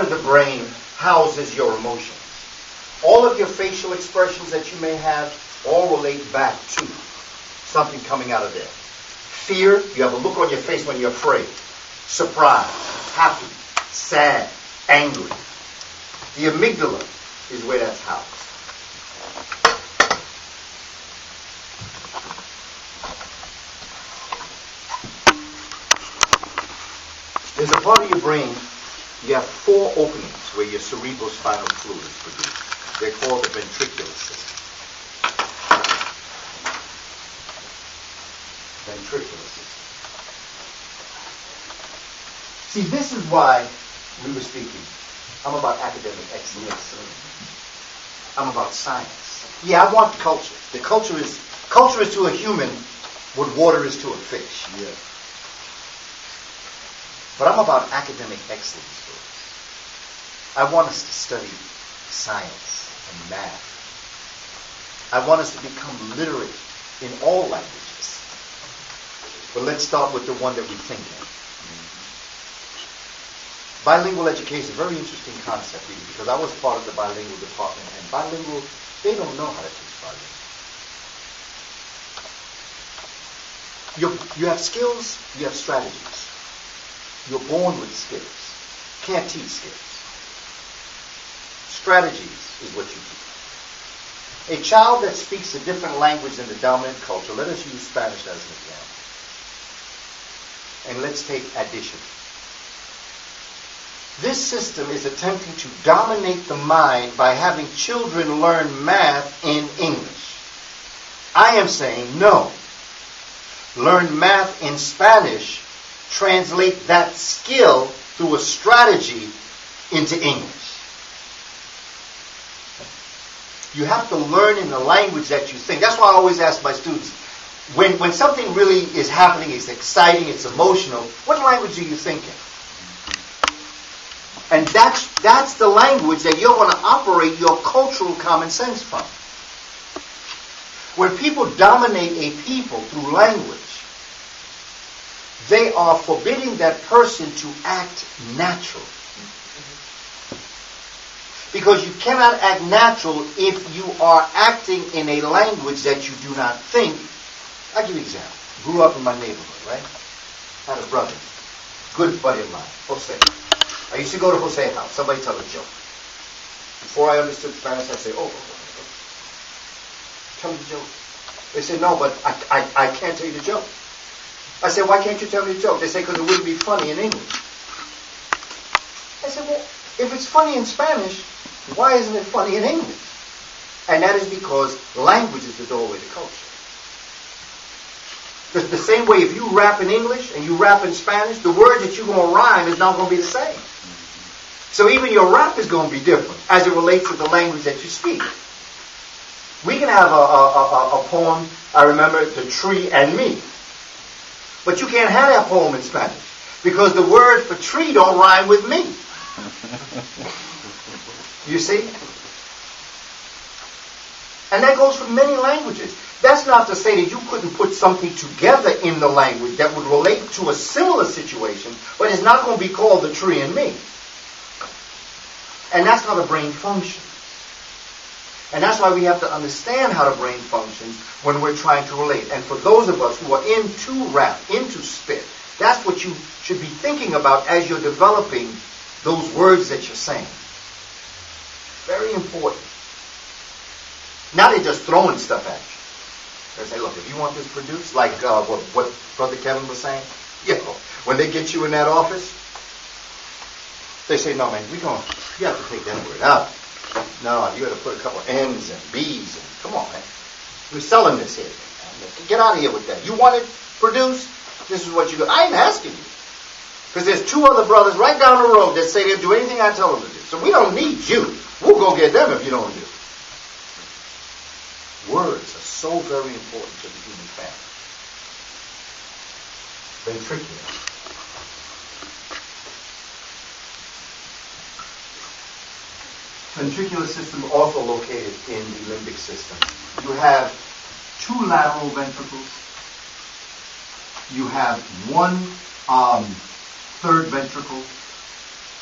part of the brain houses your emotions. All of your facial expressions that you may have all relate back to something coming out of there. Fear, you have a look on your face when you're afraid. Surprise, happy, sad, angry. The amygdala is where that's housed. There's a part of your brain, you have 4 openings where your cerebrospinal fluid is produced. They're called the ventricular system. Ventricular system. See, this is why we were speaking. I'm about academic excellence. I'm about science. Yeah, I want culture. The culture is to a human what water is to a fish. Yeah. But I'm about academic excellence first. I want us to study science and math. I want us to become literate in all languages. But let's start with the one that we think in. Bilingual education is a very interesting concept because I was part of the bilingual department, and bilingual, they don't know how to teach bilingual. You have skills, you have strategies. You're born with skills. Can't teach skills. Strategies is what you teach. A child that speaks a different language than the dominant culture, let us use Spanish as an example. And let's take addition. This system is attempting to dominate the mind by having children learn math in English. I am saying no. Learn math in Spanish, translate that skill through a strategy into English. You have to learn in the language that you think. That's why I always ask my students, when something really is happening, it's exciting, it's emotional, what language are you thinking? And that's the language that you're going to operate your cultural common sense from. When people dominate a people through language, they are forbidding that person to act natural. Because you cannot act natural if you are acting in a language that you do not think. I'll give you an example. Grew up in my neighborhood, right? Had a brother, good buddy of mine, Jose. I used to go to Jose's house. Somebody tell a joke. Before I understood Spanish, I'd say, oh, tell me the joke. They say, no, but I can't tell you the joke. I said, why can't you tell me the joke? They say, because it wouldn't be funny in English. I said, well, if it's funny in Spanish, why isn't it funny in English? And that is because language is the doorway to culture. The same way if you rap in English and you rap in Spanish, the words that you're going to rhyme is not going to be the same. So even your rap is going to be different as it relates to the language that you speak. We can have a poem, I remember, The Tree and Me. But you can't have that poem in Spanish because the word for tree don't rhyme with me. You see? And that goes for many languages. That's not to say that you couldn't put something together in the language that would relate to a similar situation, but it's not going to be called The Tree and Me. And that's how the brain functions. And that's why we have to understand how the brain functions when we're trying to relate. And for those of us who are into rap, into spit, that's what you should be thinking about as you're developing those words that you're saying. Very important. Now they're just throwing stuff at you. They say, look, if you want this produced, like what Brother Kevin was saying, when they get you in that office, they say, no, man, you have to take that word out. No, you got to put a couple of N's and B's. And, come on, man. We're selling this here. Man. Get out of here with that. You want it produced? This is what you do. I ain't asking you. Because there's 2 other brothers right down the road that say they'll do anything I tell them to do. So we don't need you. We'll go get them if you don't do. Words are so very important to the human family. Ventricular. Ventricular system also located in the limbic system. You have 2 lateral ventricles. You have 1 third ventricle.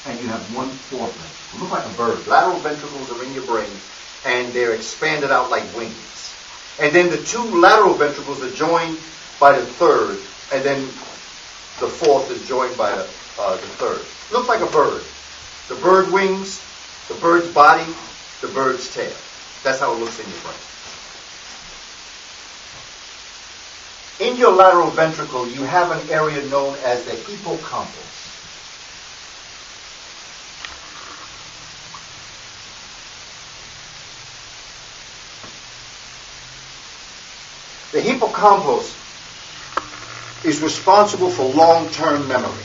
and you have one foreventricle. Look like a bird. Lateral ventricles are in your brain, and they're expanded out like wings. And then the two lateral ventricles are joined by the third, and then the fourth is joined by the third. Looks like a bird. The bird wings, the bird's body, the bird's tail. That's how it looks in your brain. In your lateral ventricle, you have an area known as the hippocampus. The hippocampus is responsible for long-term memory.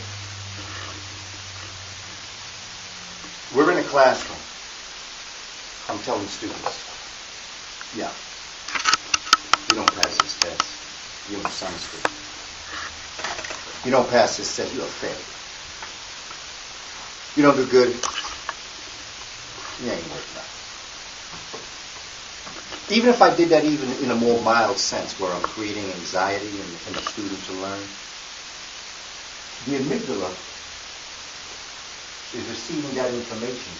We're in a classroom. I'm telling students, yeah, you don't pass this test, you're in Sanskrit. You don't pass this test, you're a failure. You don't do good, you ain't worth nothing. Even if I did that even in a more mild sense, where I'm creating anxiety in the student to learn, the amygdala is receiving that information,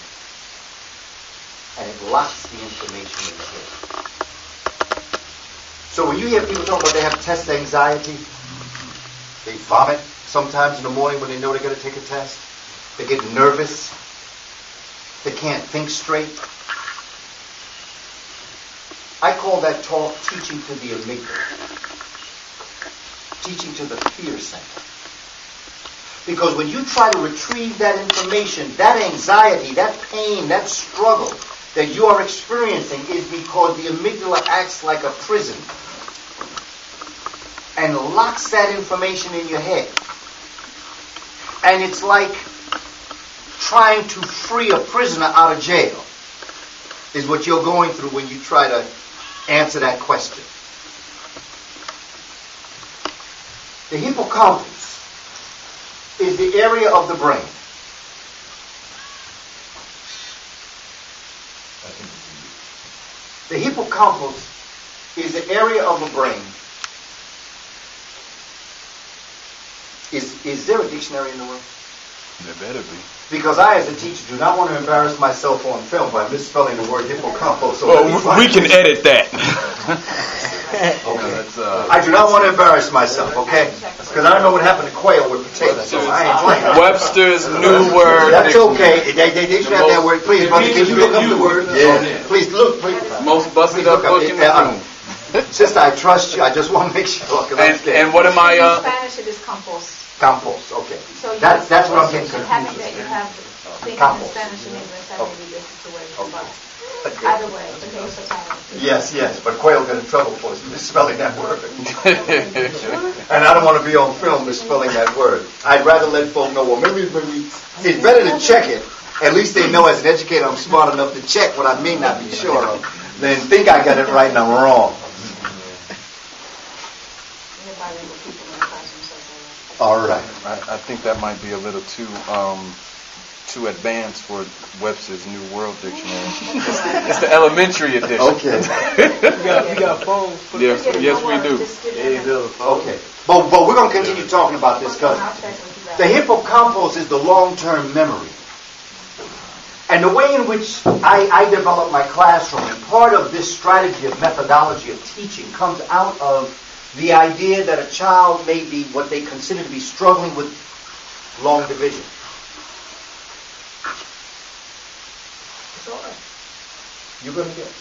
and it locks the information in the head. So when you hear people talk about they have test anxiety, they vomit sometimes in the morning when they know they're going to take a test, they get nervous, they can't think straight. I call that talk teaching to the amygdala, teaching to the fear center. Because when you try to retrieve that information, that anxiety, that pain, that struggle that you are experiencing is because the amygdala acts like a prison and locks that information in your head. And it's like trying to free a prisoner out of jail is what you're going through when you try to answer that question. The hippocampus is the area of the brain. The hippocampus is the area of the brain. Is there a dictionary in the room? There better be. Because I, as a teacher, do not want to embarrass myself on film by misspelling the word hippocampus. So we can edit that. Okay. I do not want to embarrass myself, okay? Because I don't know what happened to quail with potatoes, so I ain't playing. Webster's new word. That's okay. They should have that word. Please, brother, can you look up the word? Yeah. Please, look. Please. Most busted up book in the room. Sister, I trust you. I just want to make sure. And what am I? In Spanish, it is compost. Compost, okay. So that's what I'm getting confused having with. that you have things Compost. in Spanish and English, that may be different to where you Okay. but either way, the case of time. Yes, but Quail got in trouble for misspelling that word. And I don't want to be on film misspelling that word. I'd rather let folk know, well, maybe it's better to check it. At least they know as an educator I'm smart enough to check what I may not be sure of, than think I got it right and I'm wrong. All right. I think that might be a little too advanced for Webster's New World Dictionary. It's the elementary edition. Okay. we got phones. Yes, we do. Okay. But we're going to continue talking about this because the hippocampus is the long-term memory. And the way in which I develop my classroom, and part of this strategy of methodology of teaching comes out of the idea that a child may be what they consider to be struggling with long division. It's all right. You're going to get it.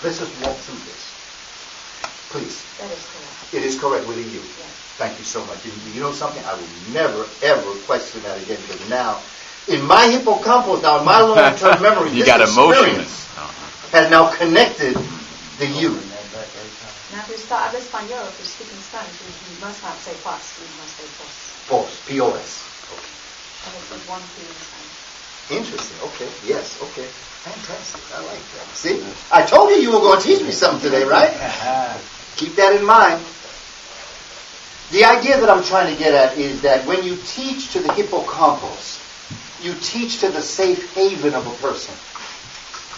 Let's just walk through this. Please. That is correct. It is correct with a U. Yes. Thank you so much. You know something? I will never, ever question that again because now, in my hippocampus, now in my long-term memory, you this got emotion has now connected the U. Now, if you start habla español, if you're speaking Spanish, you must not say pos. You must say pos. Pos. P-O-S. Okay. And it's with one P in Spanish. Interesting. Okay. Yes. Okay. Fantastic. I like that. See? I told you you were going to teach me something today, right? Keep that in mind. The idea that I'm trying to get at is that when you teach to the hippocampus, you teach to the safe haven of a person.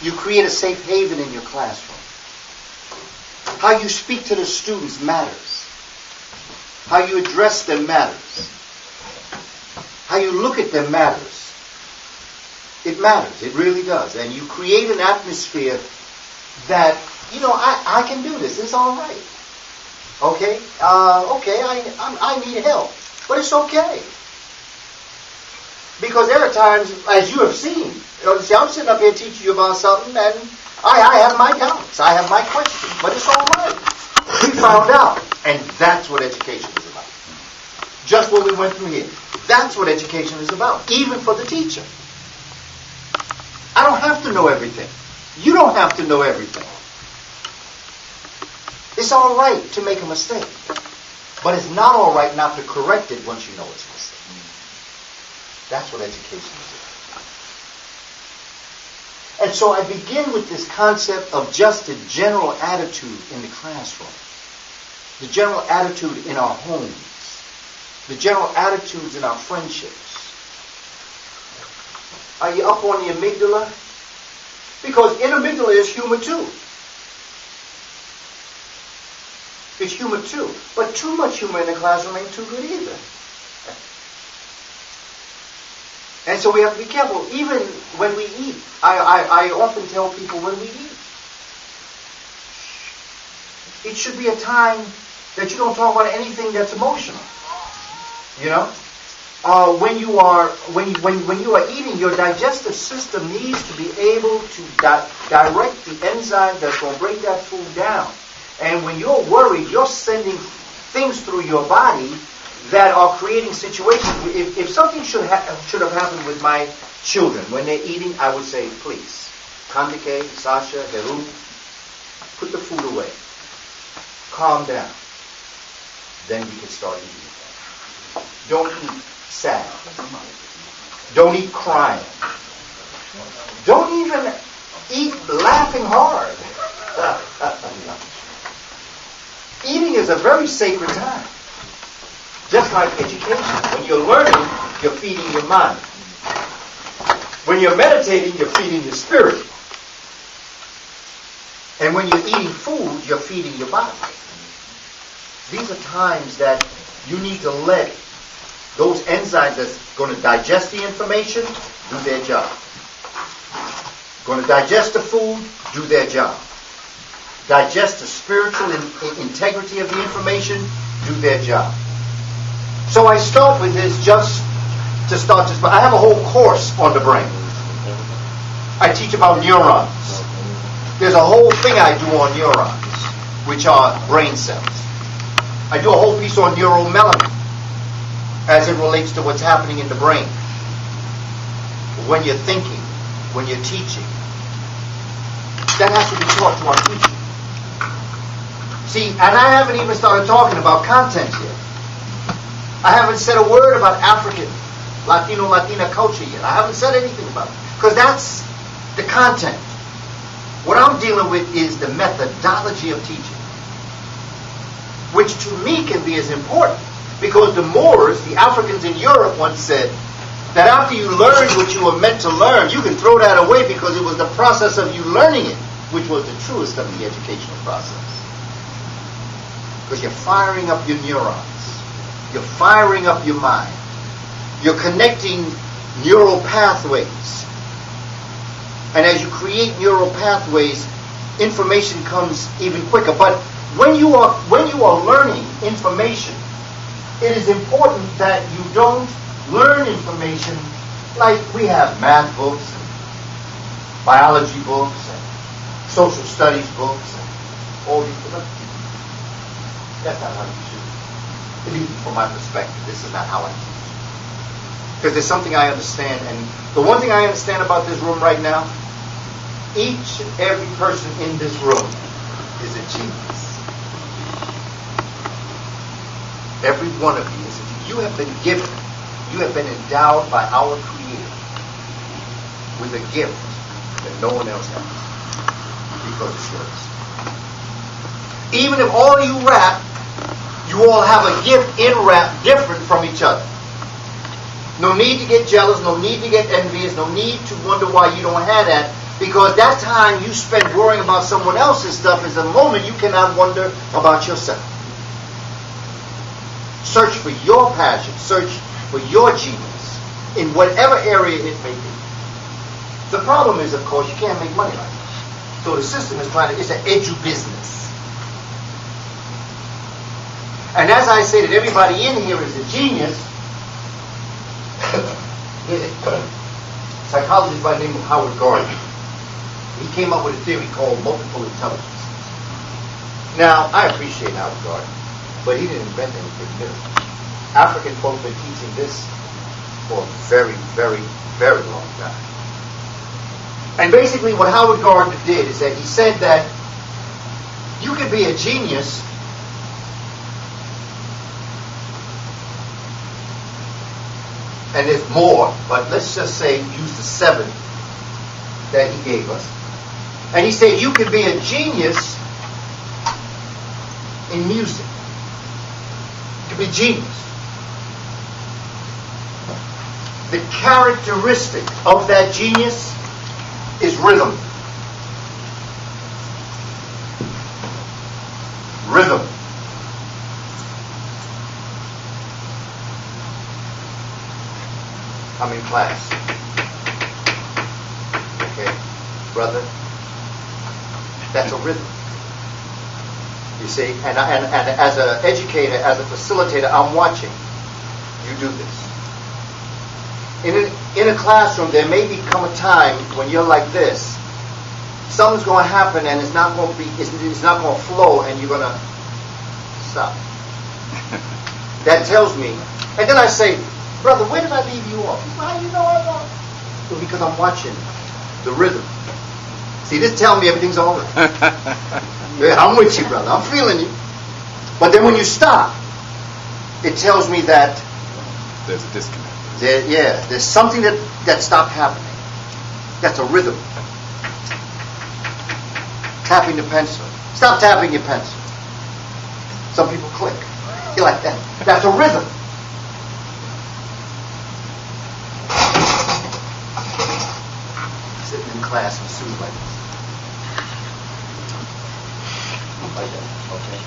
You create a safe haven in your classroom. How you speak to the students matters. How you address them matters. How you look at them matters. It matters. It really does. And you create an atmosphere that, I can do this. It's all right. Okay? I need help. But it's okay. Because there are times, as you have seen, see, I'm sitting up here teaching you about something, and I have my doubts. I have my questions. But it's all right. We found out. And that's what education is about. Just what we went through here. That's what education is about. Even for the teacher. I don't have to know everything. You don't have to know everything. It's all right to make a mistake. But it's not all right not to correct it once you know it's a mistake. That's what education is about. And so I begin with this concept of just the general attitude in the classroom. The general attitude in our homes. The general attitudes in our friendships. Are you up on the amygdala? Because in amygdala is humor too. It's humor too. But too much humor in the classroom ain't too good either. And so we have to be careful. Even when we eat. I often tell people when we eat. It should be a time that you don't talk about anything that's emotional. When you are eating, your digestive system needs to be able to direct the enzyme that's going to break that food down. And when you're worried, you're sending things through your body that are creating situations. If something should have happened with my children when they're eating, I would say, please, Kandike, Sasha, Heru, put the food away. Calm down. Then we can start eating. Don't eat sad. Don't eat crying. Don't even eat laughing hard. Eating is a very sacred time. Just like education. When you're learning, you're feeding your mind. When you're meditating, you're feeding your spirit. And when you're eating food, you're feeding your body. These are times that you need to let those enzymes that's going to digest the information do their job. Going to digest the food, do their job. Digest the spiritual integrity of the information, do their job. So I start with this just to start this. I have a whole course on the brain. I teach about neurons. There's a whole thing I do on neurons, which are brain cells. I do a whole piece on neuromelanin as it relates to what's happening in the brain. When you're thinking, when you're teaching. That has to be taught to our teachers. See, and I haven't even started talking about content yet. I haven't said a word about African, Latino, Latina culture yet. I haven't said anything about it. Because that's the content. What I'm dealing with is the methodology of teaching. Which to me can be as important. Because the Moors, the Africans in Europe once said that after you learned what you were meant to learn, you can throw that away because it was the process of you learning it, which was the truest of the educational process. Because you're firing up your neurons. You're firing up your mind. You're connecting neural pathways. And as you create neural pathways, information comes even quicker. But when you are learning information, it is important that you don't learn information like we have math books, and biology books, and social studies books, and all these things. That's not how you should. At least from my perspective, this is not how I teach. Because there's something I understand, and the one thing I understand about this room right now, each and every person in this room is a genius. Every one of you is a genius. You have been given, you have been endowed by our Creator with a gift that no one else has. Because it's yours. Even if all you rap, you all have a gift in rap different from each other. No need to get jealous, no need to get envious, no need to wonder why you don't have that, because that time you spend worrying about someone else's stuff is a moment you cannot wonder about yourself. Search for your passion, search for your genius in whatever area it may be. The problem is, of course, you can't make money like this. So the system is trying to, it's an edu-business. And as I say that everybody in here is a genius, psychologist by the name of Howard Gardner, he came up with a theory called multiple intelligence. Now, I appreciate Howard Gardner, but he didn't invent anything new. African folks have been teaching this for a very, very, very long time. And basically what Howard Gardner did is that he said that you could be a genius and there's more, but let's just say use the 7 that he gave us. And he said you could be a genius in music. You could be genius. The characteristic of that genius is rhythm. Rhythm. I'm in class. Okay, brother. That's a rhythm. You see, and as an educator, as a facilitator, I'm watching you do this. In a classroom, there may become a time when you're like this. Something's going to happen, and it's not going to be. It's not going to flow, and you're going to stop. That tells me. And then I say, brother, where did I leave you off? He said, how do you know I know? Well, because I'm watching the rhythm. See, this tells me everything's all right. Yeah, I'm with you, brother. I'm feeling you. But then when you stop, it tells me that there's a disconnect. There's something that stopped happening. That's a rhythm. Tapping the pencil. Stop tapping your pencil. Some people click. You like that? That's a rhythm. Sitting in class and suit like this. Like that. Okay.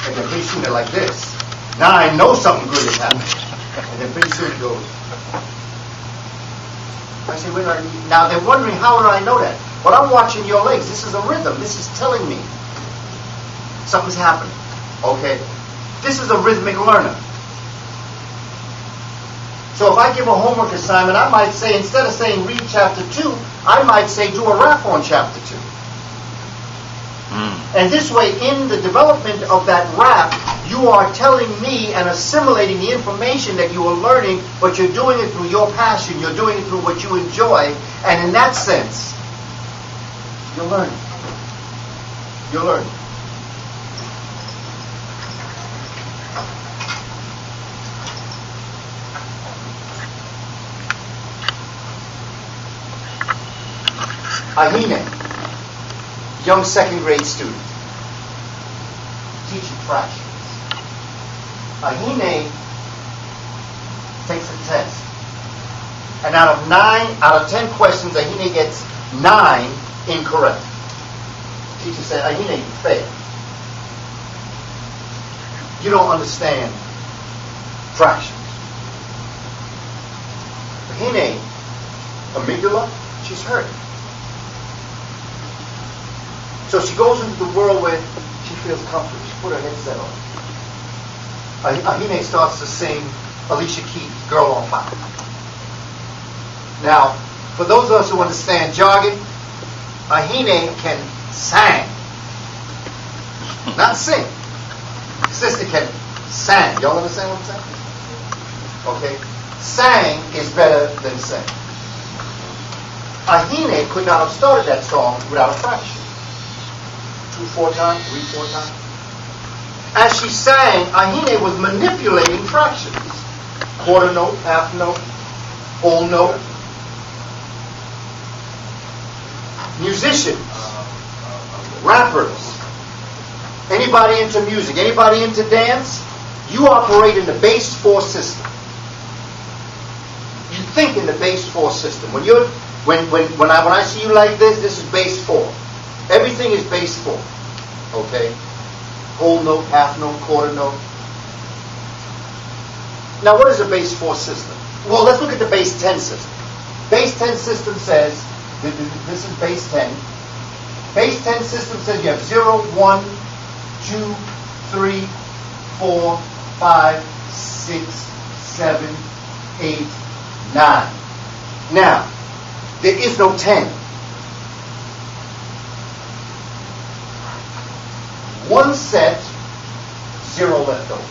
And then pretty soon they're like this. Now I know something good is happening. And then pretty soon it goes. I say, where are you? Now they're wondering, how do I know that? But I'm watching your legs. This is a rhythm. This is telling me something's happening. Okay? This is a rhythmic learner. So if I give a homework assignment, I might say, instead of saying read chapter 2, I might say do a rap on chapter 2. And this way, in the development of that rap, you are telling me and assimilating the information that you are learning, but you're doing it through your passion, you're doing it through what you enjoy, and in that sense, you're learning. You're learning. Ahine, young second grade student, teaching fractions. Ahine takes a test. And out of 10 questions, Ahine gets 9 incorrect. Teacher said, Ahine, you failed. You don't understand fractions. Ahine, amygdala, she's hurt. So she goes into the world where she feels comfortable. She put her headset on. Ahine starts to sing Alicia Keys' Girl on Fire. Now, for those of us who understand jargon, Ahine can sing. Not sing. Sister can sing. Y'all understand what I'm saying? Okay? Sang is better than sing. Ahine could not have started that song without a fraction. 2-4 times, 3-4 times. As she sang, Ahine was manipulating fractions. Quarter note, half note, whole note. Musicians, rappers, anybody into music, anybody into dance, you operate in the base 4 system. You think in the base 4 system. When I see you like this is base 4. Everything is base 4. Okay? Whole note, half note, quarter note. Now what is a base 4 system? Well, let's look at the base 10 system. Base 10 system says This is base 10. Base 10 system says you have 0, 1, 2, 3, 4, 5, 6, 7, 8, 9. Now, there is no 10. One set, 0 left over.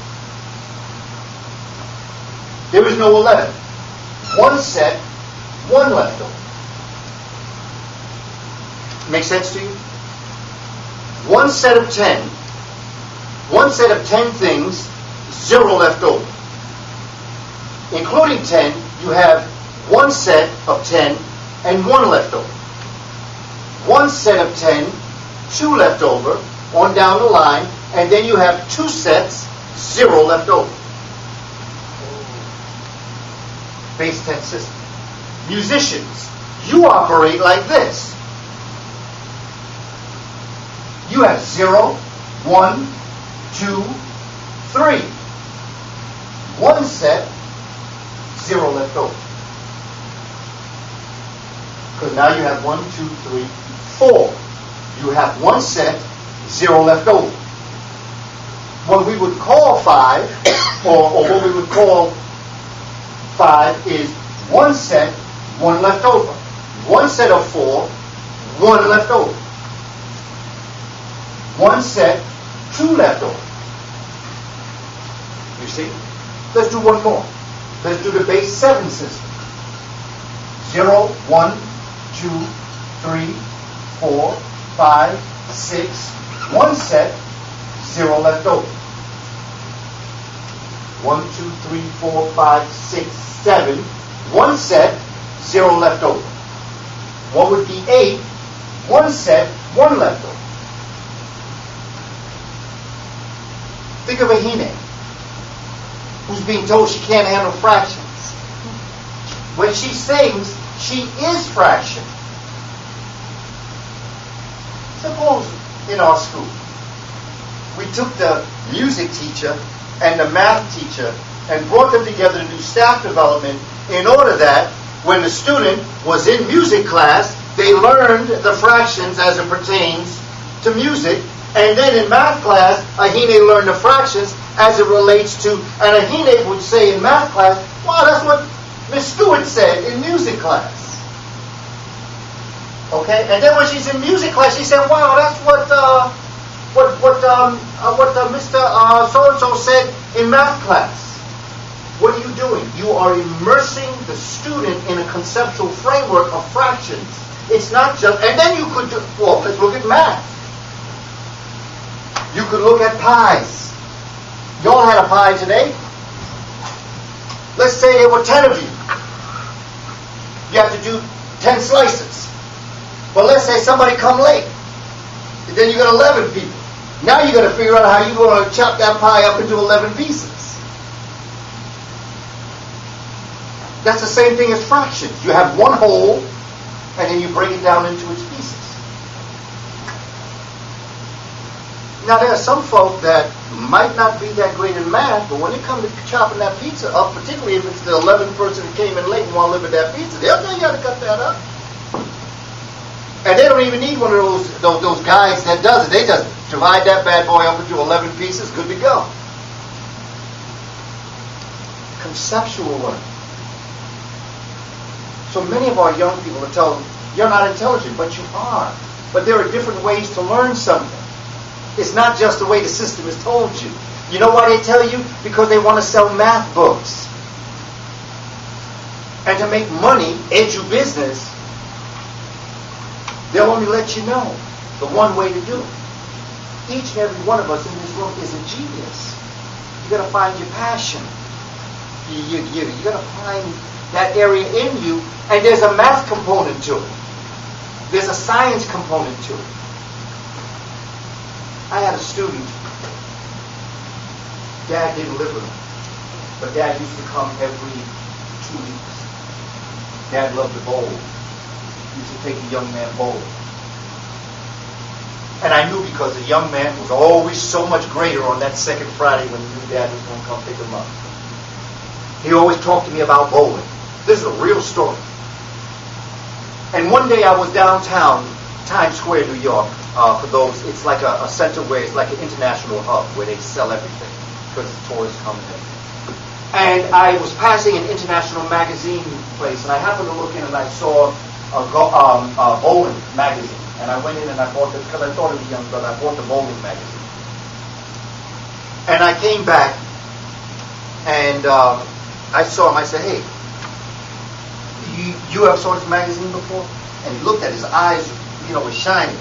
There is no 11. One set, 1 left over. Make sense to you? One set of 10. One set of 10 things, 0 left over. Including 10, you have one set of 10 and 1 left over. One set of 10, 2 left over, on down the line, and then you have 2 sets, 0 left over. Base 10 system. Musicians, you operate like this. You have 0, 1, 2, 3. One set, 0 left over. Because now you have 1, 2, 3, 4. You have one set, 0 left over. What we would call 5, or what we would call 5 is one set, 1 left over. One set of 4, 1 left over. One set, 2 left over. You see? Let's do one more. Let's do the base 7 system. 0, 1, 2, 3, 4, 5, 6. One set, 0 left over. 1, 2, 3, 4, 5, 6, 7. One set, 0 left over. What would be 8? One set, 1 left over. Think of a Hine who's being told she can't handle fractions. When she sings, she is fraction. Suppose in our school, we took the music teacher and the math teacher and brought them together to do staff development in order that when the student was in music class, they learned the fractions as it pertains to music. And then in math class, Ahine learned the fractions as it relates to, and Ahine would say in math class, wow, that's what Miss Stewart said in music class. Okay? And then when she's in music class, she said, wow, that's what Mr. So-and-so said in math class. What are you doing? You are immersing the student in a conceptual framework of fractions. It's not just, and then you could do, well, let's look at math. You could look at pies. You all had a pie today. Let's say there were 10 of you. You have to do 10 slices. But let's say somebody come late. And then you got 11 people. Now you got to figure out how you're going to chop that pie up into 11 pieces. That's the same thing as fractions. You have one whole, and then you break it down into its pieces. Now, there are some folk that might not be that great in math, but when it comes to chopping that pizza up, particularly if it's the 11th person that came in late and want to live at that pizza, they'll tell you how to cut that up. And they don't even need one of those guys that does it. They just divide that bad boy up into 11 pieces, good to go. Conceptual learning. So many of our young people are told, you're not intelligent, but you are. But there are different ways to learn something. It's not just the way the system has told you. You know why they tell you? Because they want to sell math books. And to make money, edu-business, they'll only let you know the one way to do it. Each and every one of us in this room is a genius. You got to find your passion. You got to find that area in you, and there's a math component to it. There's a science component to it. I had a student, Dad didn't live with him, but Dad used to come every 2 weeks. Dad loved to bowl. He used to take the young man bowling. And I knew because the young man was always so much greater on that second Friday when he knew Dad was going to come pick him up. He always talked to me about bowling. This is a real story. And one day I was downtown, Times Square, New York. For those, it's like a center where it's like an international hub where they sell everything because tourists come there. And I was passing an international magazine place, and I happened to look in and I saw a bowling magazine. And I went in and I bought it because I thought it was young, but I bought the bowling magazine. And I came back and I saw him. I said, "Hey, you ever saw this magazine before?" And he looked at it. His eyes, were shining.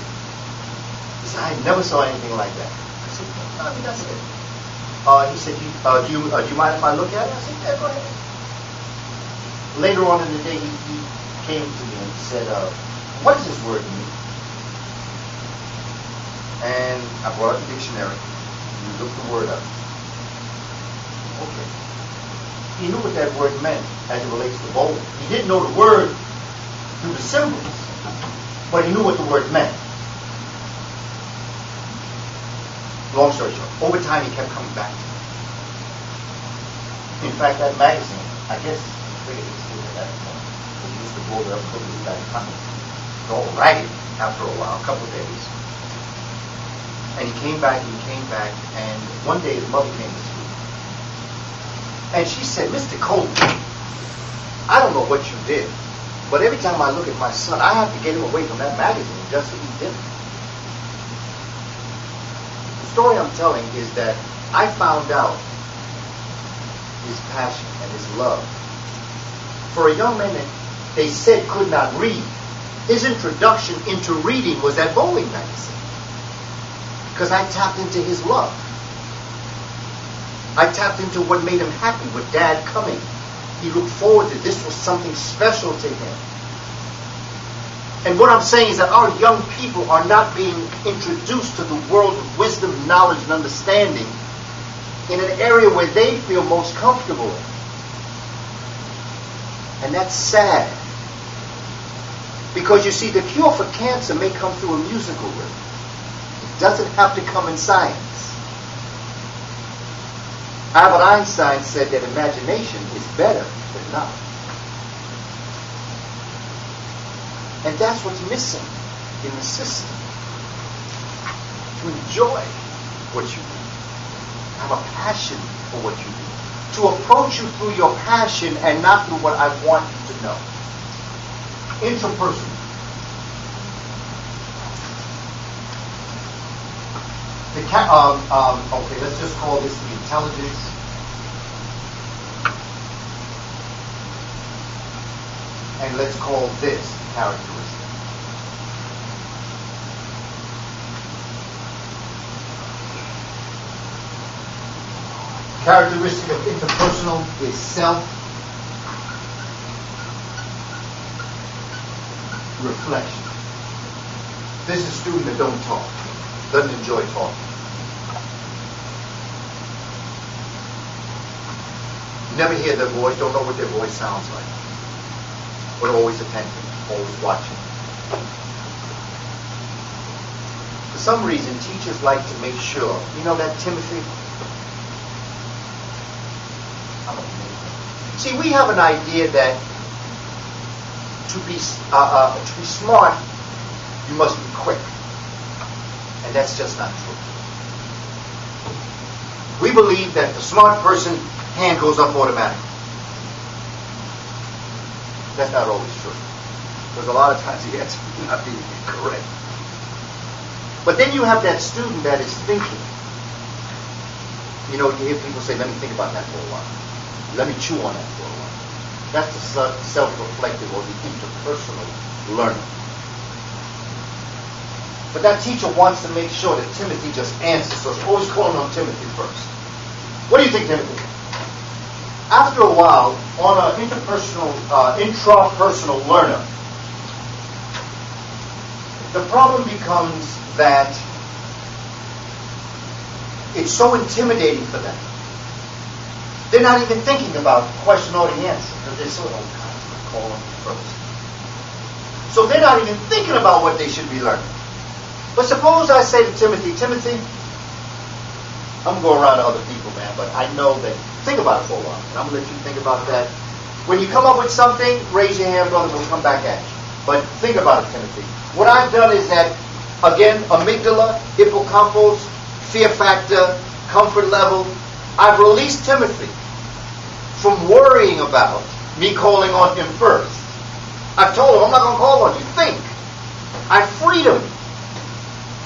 He said, "I never saw anything like that." I said, "No, that's it." He said, do you mind if I look at it?" I said, "Yeah, go ahead." Later on in the day, he came to me and said, "What does this word mean?" And I brought up the dictionary. We looked the word up. Okay. He knew what that word meant as it relates to bowling. He didn't know the word through the symbols, but he knew what the word meant. Long story short, over time he kept coming back. In fact, that magazine, I guess, I figured it was still at that point, because he used to go there and look back coming. It's all ragged after a while, a couple of days. And he came back, and one day his mother came to school. And she said, "Mr. Coleman, I don't know what you did, but every time I look at my son, I have to get him away from that magazine just to eat dinner." The story I'm telling is that I found out his passion and his love. For a young man that they said could not read, his introduction into reading was that bowling magazine. Because I tapped into his love. I tapped into what made him happy with Dad coming. He looked forward to this was something special to him. And what I'm saying is that our young people are not being introduced to the world of wisdom, knowledge, and understanding in an area where they feel most comfortable in. And that's sad. Because you see, the cure for cancer may come through a musical rhythm. It doesn't have to come in science. Albert Einstein said that imagination is better than knowledge. And that's what's missing in the system. To enjoy what you do. Have a passion for what you do. To approach you through your passion and not through what I want you to know. Interpersonal. Okay, let's just call this the intelligence. And let's call this characteristic. Characteristic of interpersonal is self-reflection. This is a student that don't talk, doesn't enjoy talking. Never hear their voice, don't know what their voice sounds like. But always attentive, always watching. For some reason, teachers like to make sure, you know that Timothy? See, we have an idea that to be smart, you must be quick. And that's just not true. We believe that the smart person, hand goes up automatically. That's not always true. Because a lot of times the answer may not be correct. But then you have that student that is thinking. You know, you hear people say, "Let me think about that for a while. Let me chew on that for a while." That's the self-reflective or the interpersonal learner. But that teacher wants to make sure that Timothy just answers. So it's always calling on Timothy first. What do you think, Timothy? After a while, on an intrapersonal learner, the problem becomes that it's so intimidating for them. They're not even thinking about the question or the answer because they're so, "Oh, God, I'm going to call on first." So they're not even thinking about what they should be learning. But suppose I say to Timothy, "Timothy, I'm going around to other people, man, but I know that, think about it for a while, and I'm going to let you think about that. When you come up with something, raise your hand, brother, we'll come back at you." But think about it, Timothy. What I've done is that, again, amygdala, hippocampus, fear factor, comfort level, I've released Timothy from worrying about me calling on him first. I've told him, I'm not going to call on you. Think. I freed him.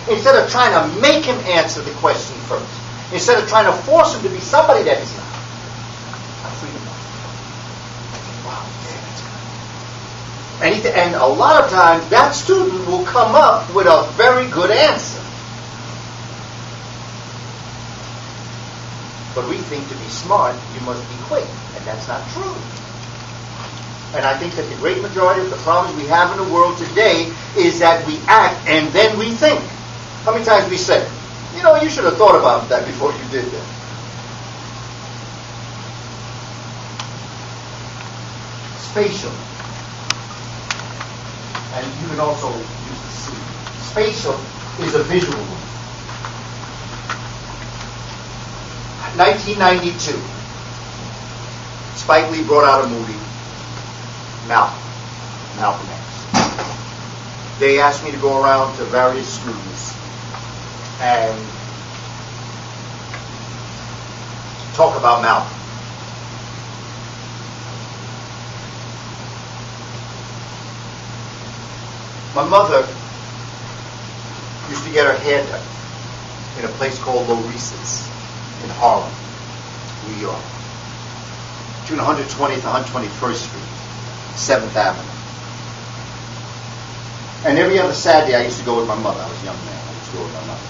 Instead of trying to make him answer the question first. Instead of trying to force him to be somebody that he's not. I freed him up. Wow, yeah, that's good. And a lot of times, that student will come up with a very good answer. But we think to be smart, you must be quick. And that's not true. And I think that the great majority of the problems we have in the world today is that we act and then we think. How many times we say, you know, you should have thought about that before you did that. Spatial. And you can also use the C. Spatial is a visual one. 1992. Spike Lee brought out a movie, Malcolm X. They asked me to go around to various schools and talk about Malcolm. My mother used to get her hair done in a place called Loresa's in Harlem, New York. Between 120th and 121st Street, 7th Avenue. And every other Saturday I used to go with my mother. I was a young man. I used to go with my mother.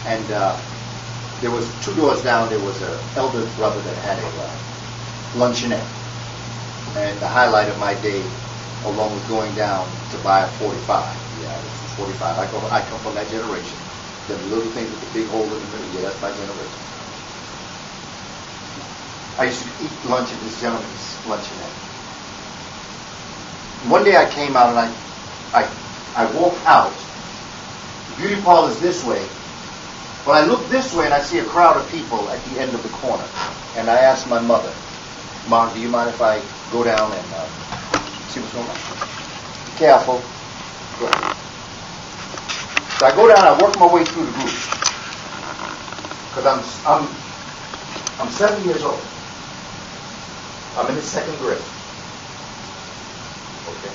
And there was 2 doors down, there was an elder brother that had a luncheonette. And the highlight of my day, along with going down to buy a 45. Yeah, it was 45. I come from that generation. The little thing with the big hole in the middle. Yeah, that's my generation. I used to eat lunch at this gentleman's luncheonette. One day I came out and I walked out. The beauty parlor's this way. But I look this way and I see a crowd of people at the end of the corner. And I asked my mother, Mom, do you mind if I go down and see what's going on? Be careful. Good. So I go down, I work my way through the group. Because I'm 7 years old. I'm in the 2nd grade. Okay.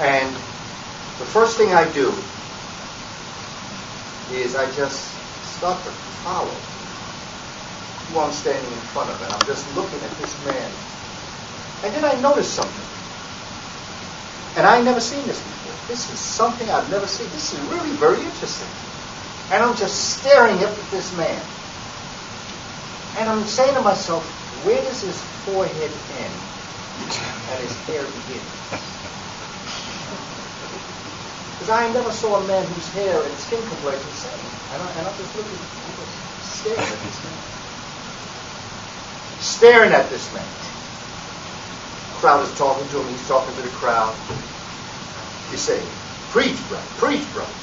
And the first thing I do is I just start to follow who I'm standing in front of. And I'm just looking at this man. And then I notice something. And I ain't never seen this before. This is something I've never seen. This is really very interesting. And I'm just staring up at this man. And I'm saying to myself, where does his forehead end and his hair begin? Because I never saw a man whose hair and skin complexion the same. And I'm just looking, I'm just staring at this man. Staring at this man. The crowd is talking to him, he's talking to the crowd. He's saying, preach, brother, preach, brother.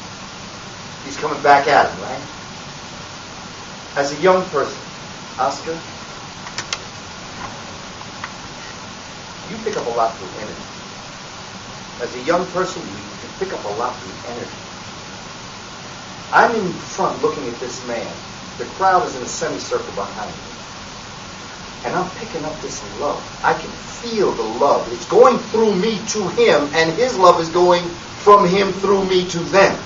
He's coming back at him, right? As a young person, Oscar, you pick up a lot through energy. As a young person, you can pick up a lot through energy. I'm in front looking at this man. The crowd is in a semicircle behind me. And I'm picking up this love. I can feel the love. It's going through me to him, and his love is going from him through me to them.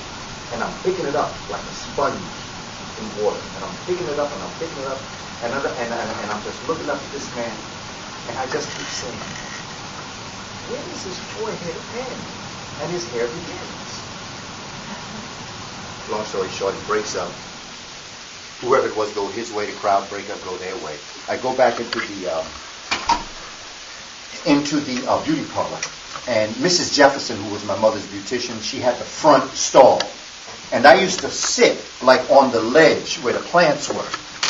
And I'm picking it up like a sponge in water. And I'm picking it up, and I'm picking it up, and I'm just looking up at this man, and I just keep saying, where does his forehead end and his hair begins? Long story short, he breaks up. Whoever it was go his way, the crowd break up, go their way. I go back into the beauty parlor, and Mrs. Jefferson, who was my mother's beautician, she had the front stall. And I used to sit like on the ledge where the plants were,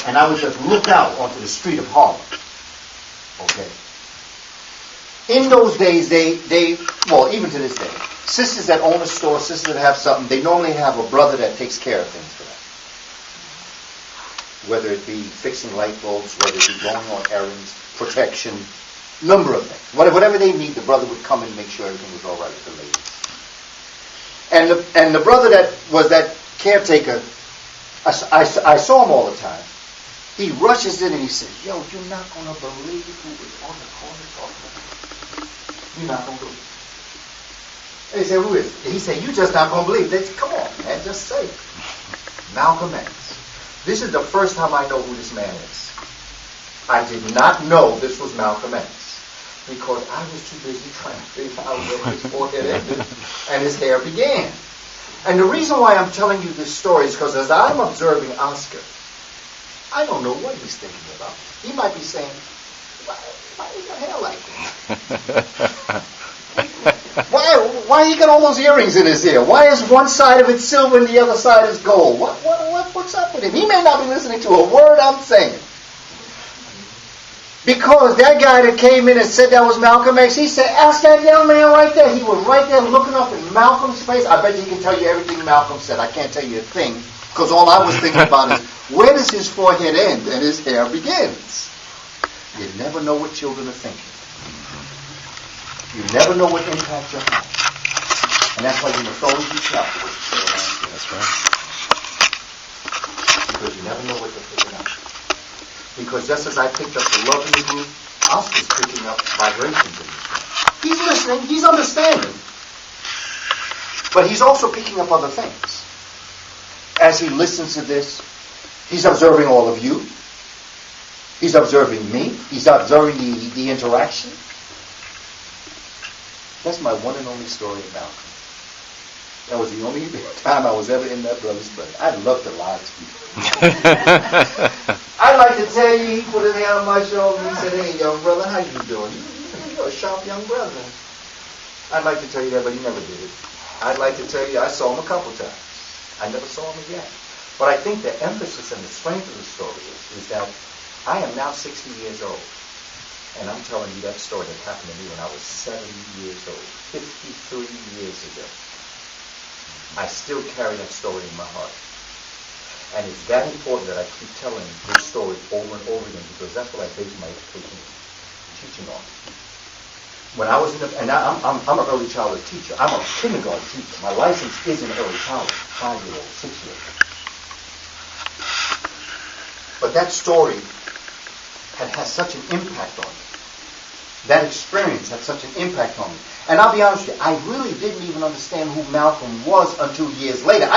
and I would just look out onto the street of Harlem. Okay. In those days, well, even to this day, sisters that own a store, sisters that have something, they normally have a brother that takes care of things for them. Whether it be fixing light bulbs, whether it be going on errands, protection, Number of things. Whatever they need, the brother would come and make sure everything was all right with the ladies. And the brother that was that caretaker, I saw him all the time. He rushes in and he says, "Yo, you're not going to believe who is on the corner talking about it. You're not going to believe it." And he said, "Who is it?" He said, "You just not going to believe it." Come on, man, just say it. Malcolm X. This is the first time I know who this man is. I did not know this was Malcolm X because I was too busy trying to figure out where his forehead ended and his hair began. And the reason why I'm telling you this story is because as I'm observing Oscar, I don't know what he's thinking about. He might be saying, why you got hair like that? Why he got all those earrings in his ear? Why is one side of it silver and the other side is gold? What's up with him? He may not be listening to a word I'm saying. Because that guy that came in and said that was Malcolm X, he said, "Ask that young man right there." He was right there looking up in Malcolm's face. I bet you he can tell you everything Malcolm said. I can't tell you a thing because all I was thinking about is, where does his forehead end and his hair begins? You never know what children are thinking. You never know what impact you're having. And that's why you must always be careful what you say around here. That's right. Because you never know what they're picking up. Because just as I picked up the love in the group, Oscar's picking up vibrations in this room. He's listening, he's understanding. But he's also picking up other things. As he listens to this, he's observing all of you. He's observing me. He's observing the interaction. That's my one and only story about him. That was the only time I was ever in that brother's presence. I'd love to lie to you. I'd like to tell you, he put his hand on my shoulder and he said, "Hey, young brother, how you doing? You're a sharp young brother." I'd like to tell you that, but he never did it. I'd like to tell you I saw him a couple times. I never saw him again. But I think the emphasis and the strength of the story is that I am now 60 years old. And I'm telling you that story that happened to me when I was 70 years old, 53 years ago. I still carry that story in my heart. And it's that important that I keep telling this story over and over again because that's what I base my education teaching on. When I was I'm an early childhood teacher. I'm a kindergarten teacher. My license is in early childhood, 5-year-old, 6-year-old. But that story had such an impact on me. That experience had such an impact on me. And I'll be honest with you, I really didn't even understand who Malcolm was until years later.